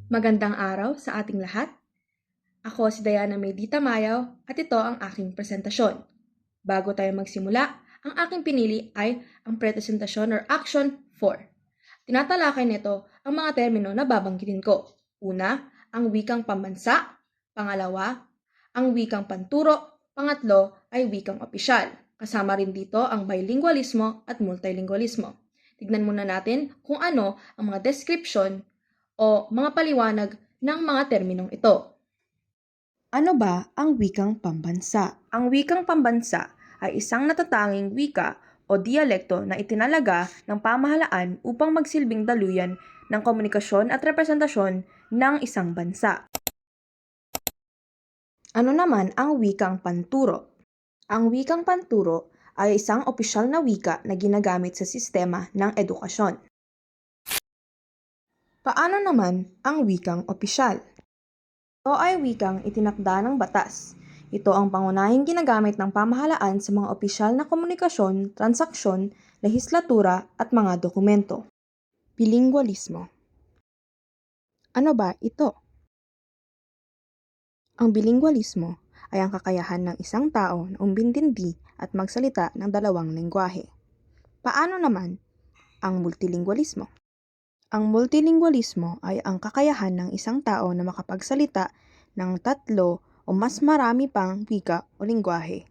Magandang araw sa ating lahat. Ako si Diana Medita Mayaw at ito ang aking presentasyon. Bago tayo magsimula, ang aking pinili ay ang presentasyon or action 4. Tinatalakay nito ang mga termino na babanggitin ko. Una, ang wikang pambansa. Pangalawa, ang wikang panturo. Pangatlo ay wikang opisyal. Kasama rin dito ang bilingualismo at multilingualismo. Tignan muna natin kung ano ang mga description o mga paliwanag ng mga terminong ito. Ano ba ang wikang pambansa? Ang wikang pambansa ay isang natatanging wika o dialekto na itinalaga ng pamahalaan upang magsilbing daluyan ng komunikasyon at representasyon ng isang bansa. Ano naman ang wikang panturo? Ang wikang panturo ay isang opisyal na wika na ginagamit sa sistema ng edukasyon. Paano naman ang wikang opisyal? Ito ay wikang itinakda ng batas. Ito ang pangunahing ginagamit ng pamahalaan sa mga opisyal na komunikasyon, transaksyon, lehislatura at mga dokumento. Bilingualismo. Ano ba ito? Ang bilingualismo ay ang kakayahan ng isang tao na umbintindi at magsalita ng dalawang lengguwahe. Paano naman ang multilingualismo? Ang multilingualismo ay ang kakayahan ng isang tao na makapagsalita ng tatlo o mas marami pang wika o lengguwahe.